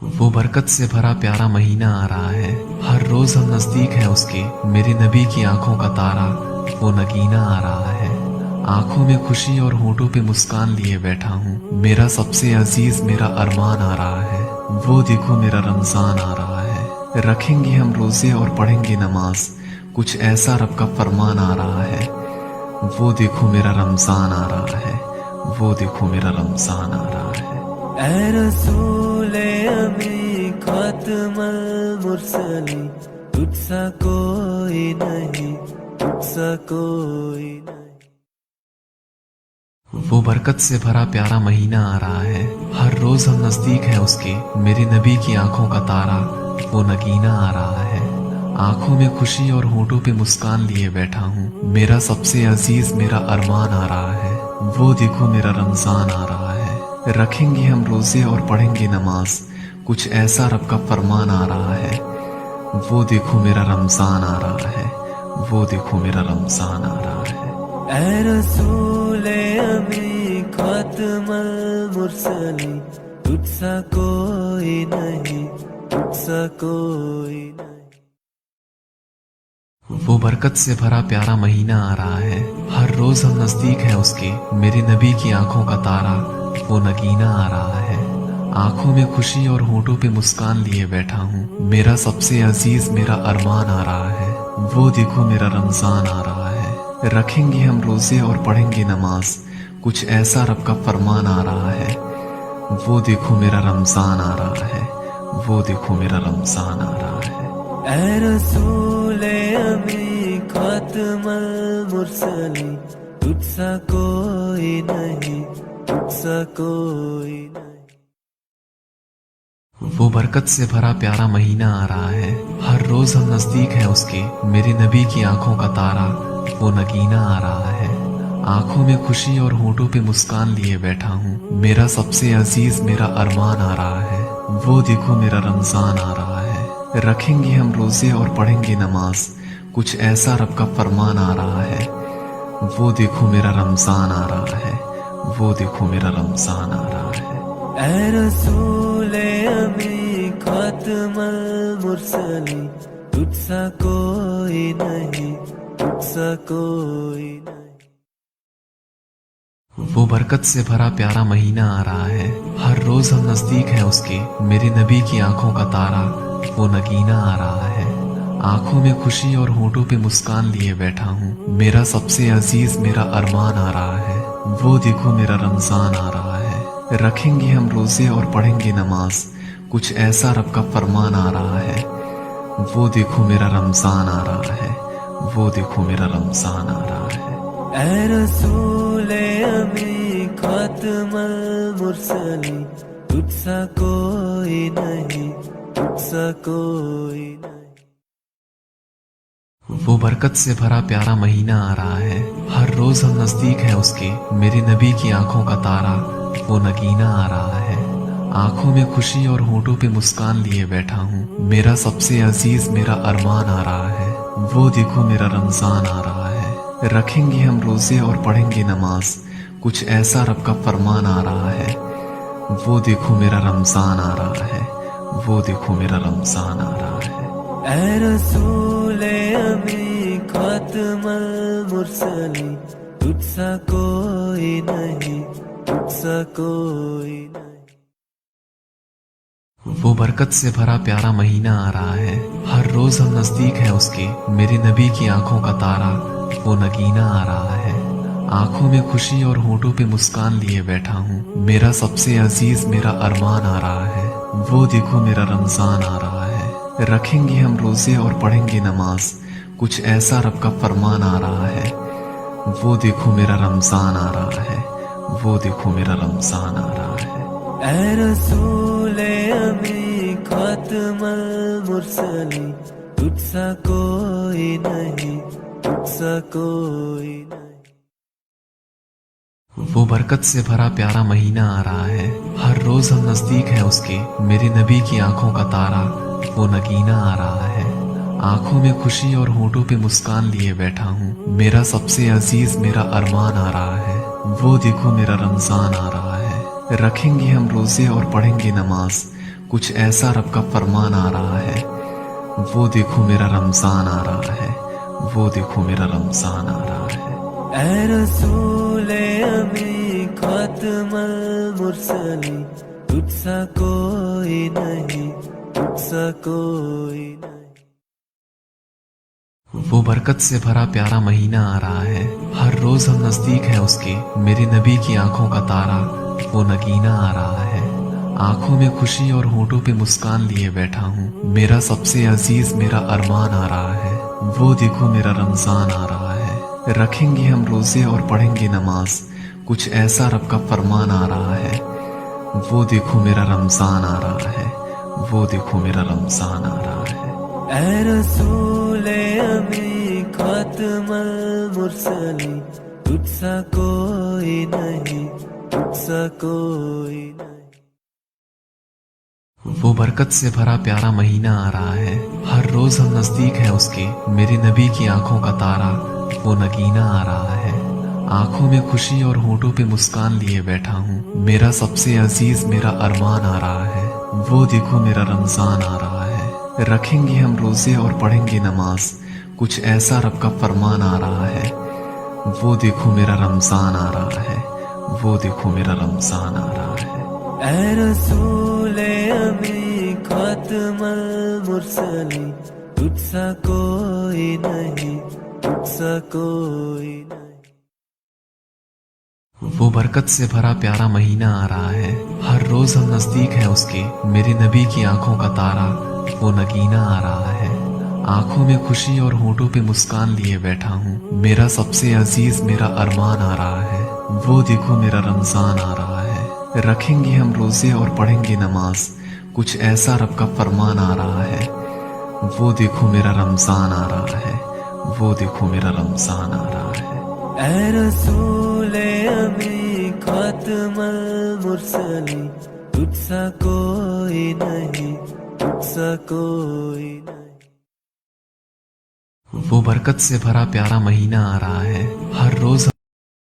वो बरकत से भरा प्यारा महीना आ रहा है, हर रोज हम नजदीक हैं उसके, मेरे नबी की आंखों का तारा वो नगीना आ रहा है। आंखों में खुशी और होठों पे मुस्कान लिए बैठा हूँ, मेरा सबसे अजीज मेरा अरमान आ रहा है। वो देखो मेरा रमजान आ रहा है, रखेंगे हम रोजे और पढ़ेंगे नमाज, कुछ ऐसा रब का फरमान आ रहा है। वो देखो मेरा रमजान आ रहा है, वो देखो मेरा रमजान आ रहा है। ऐ रसूले अमी खातमुल मुरसलीन, तुझसा कोई नहीं, तुझसा कोई नहीं। वो बरकत से भरा प्यारा महीना आ रहा है, हर रोज हम नजदीक हैं उसके, मेरे नबी की आंखों का तारा वो नगीना आ रहा है। आंखों में खुशी और होठों पे मुस्कान लिए बैठा हूँ, मेरा सबसे अजीज मेरा अरमान आ रहा है। वो देखो मेरा रमजान आ रहा है, रखेंगे हम रोजे और पढ़ेंगे नमाज, कुछ ऐसा रब का फरमान आ रहा है। वो देखो मेरा रमजान आ रहा है, वो देखो मेरा रमजान आ रहा है। ऐ रसूले अमी खातमुल मुरसलीन, तुझसा कोई नहीं, तुझसा कोई नहीं। वो बरकत से भरा प्यारा महीना आ रहा है, हर रोज हम नजदीक हैं उसके, मेरे नबी की आंखों का तारा वो नगीना आ रहा है। आंखों में खुशी और होठों पे मुस्कान लिए बैठा हूँ, मेरा सबसे अजीज मेरा अरमान आ रहा है। वो देखो मेरा रमजान आ रहा है, रखेंगे हम रोजे और पढ़ेंगे नमाज, कुछ ऐसा रब का फरमान आ रहा है। वो देखो मेरा रमजान आ रहा है, वो देखो मेरा रमजान आ रहा है। ऐ रसूले अमी खातमुल मुरसलीन, तुझसा कोई नहीं, तुझसा कोई नहीं। वो बरकत से भरा प्यारा महीना आ रहा है, हर रोज हम नजदीक हैं उसके, मेरे नबी की आंखों का तारा वो नगीना आ रहा है। आंखों में खुशी और होठों पे मुस्कान लिए बैठा हूँ, मेरा सबसे अजीज मेरा अरमान आ रहा है। वो देखो मेरा रमजान आ रहा है, रखेंगे हम रोजे और पढ़ेंगे नमाज, कुछ ऐसा रब का फरमान आ रहा है। वो देखो मेरा रमजान आ रहा है, वो देखो मेरा रमजान आ रहा है। ऐ रसूले अमी खातमुल मुरसलीन, तुझसा कोई नहीं, तुझसा कोई नहीं। वो बरकत से भरा प्यारा महीना आ रहा है, हर रोज हम नजदीक हैं उसके, मेरे नबी की आंखों का तारा वो नगीना आ रहा है। आंखों में खुशी और होठों पे मुस्कान लिए बैठा हूँ, मेरा सबसे अजीज मेरा अरमान आ रहा है। वो देखो मेरा रमजान आ रहा है, रखेंगे हम रोजे और पढ़ेंगे नमाज, कुछ ऐसा रब का फरमान आ रहा है। वो देखो मेरा रमजान आ रहा है, वो देखो मेरा रमजान आ रहा है। ऐ रसूले अमी खातमुल मुरसलीन, तुझसा कोई नहीं, तुझसा कोई नहीं। वो बरकत से भरा प्यारा महीना आ रहा है, हर रोज हम नजदीक हैं उसके, मेरे नबी की आंखों का तारा वो नगीना आ रहा है। आंखों में खुशी और होठों पे मुस्कान लिए बैठा हूँ, मेरा सबसे अजीज मेरा अरमान आ रहा है। वो देखो मेरा रमजान आ रहा है, रखेंगे हम रोजे और पढ़ेंगे नमाज, कुछ ऐसा रब का फरमान आ रहा है। वो देखो मेरा रमजान आ रहा है, वो देखो मेरा रमजान आ रहा है। ऐ रसूले अमी खातमुल मुरसलीन, तुझसा कोई नहीं, तुझसा कोई नहीं। वो बरकत से भरा प्यारा महीना आ रहा है, हर रोज हम नजदीक हैं उसके, मेरे नबी की आंखों का तारा वो नगीना आ रहा है। आंखों में खुशी और होठों पे मुस्कान लिए बैठा हूँ, मेरा सबसे अजीज मेरा अरमान आ रहा है। वो देखो मेरा रमजान आ रहा है, रखेंगे हम रोजे और पढ़ेंगे नमाज, कुछ ऐसा रब का फरमान आ रहा है। वो देखो मेरा रमजान आ रहा है, वो देखो मेरा रमजान आ रहा है। ऐ रसूले अमी खातमुल मुरसलीन, तुझसा कोई नहीं, तुझसा कोई नहीं। वो बरकत से भरा प्यारा महीना आ रहा है, हर रोज हम नजदीक हैं उसके, मेरे नबी की आंखों का तारा वो नगीना आ रहा है। आंखों में खुशी और होठों पे मुस्कान लिए बैठा हूँ, मेरा सबसे अजीज मेरा अरमान आ रहा है। वो देखो मेरा रमजान आ रहा है, रखेंगे हम रोजे और पढ़ेंगे नमाज, कुछ ऐसा रब का फरमान आ रहा है, वो देखो मेरा रमजान आ रहा है, वो देखो मेरा रमजान आ रहा है। ऐ रसूले अमी खातमुल मुरसलीन, तुझसा कोई नहीं, तुझसा कोई नहीं। वो बरकत से भरा प्यारा महीना आ रहा है, हर रोज हम नजदीक हैं उसके, मेरे नबी की आंखों का तारा वो नगीना आ रहा है। आंखों में खुशी और होठों पे मुस्कान लिए बैठा हूँ, मेरा सबसे अजीज मेरा अरमान आ रहा है, वो देखो मेरा रमजान आ रहा है। रखेंगे हम रोजे और पढ़ेंगे नमाज, कुछ ऐसा रब का फरमान आ रहा है, वो देखो मेरा रमजान आ रहा है, वो देखो मेरा रमजान आ रहा है। ऐ रसूले अमी खातमुल मुरसलीन, तुझसा कोई नहीं, तुझसा कोई नहीं। वो बरकत से भरा प्यारा महीना आ रहा है, हर रोज हम नजदीक हैं उसके, मेरे नबी की आंखों का तारा वो नगीना आ रहा है। आंखों में खुशी और होठों पे मुस्कान लिए बैठा हूँ, मेरा सबसे अजीज मेरा अरमान आ रहा है, वो देखो मेरा रमजान आ रहा है। रखेंगे हम रोजे और पढ़ेंगे नमाज, कुछ ऐसा रब का फरमान आ रहा है, वो देखो मेरा रमजान आ रहा है, वो देखो मेरा रमजान आ रहा है। ऐ रसूले अमी खातमुल मुरसलीन, तुझसा कोई नहीं, तुझसा कोई नहीं। वो बरकत से भरा प्यारा महीना आ रहा है, हर रोज हम नजदीक हैं उसके, मेरे नबी की आंखों का तारा वो नगीना आ रहा है। आंखों में खुशी और होठों पे मुस्कान लिए बैठा हूँ, मेरा सबसे अजीज मेरा अरमान आ रहा है, वो देखो मेरा रमजान आ रहा है। रखेंगे हम रोजे और पढ़ेंगे नमाज, कुछ ऐसा रब का फरमान आ रहा है, वो देखो मेरा रमजान आ रहा है, वो देखो मेरा रमजान आ रहा है। ऐ रसूले अमी खातमुल मुरसलीन, तुझसा कोई नहीं, तुझसा कोई नहीं। वो बरकत से भरा प्यारा महीना आ रहा है, हर रोज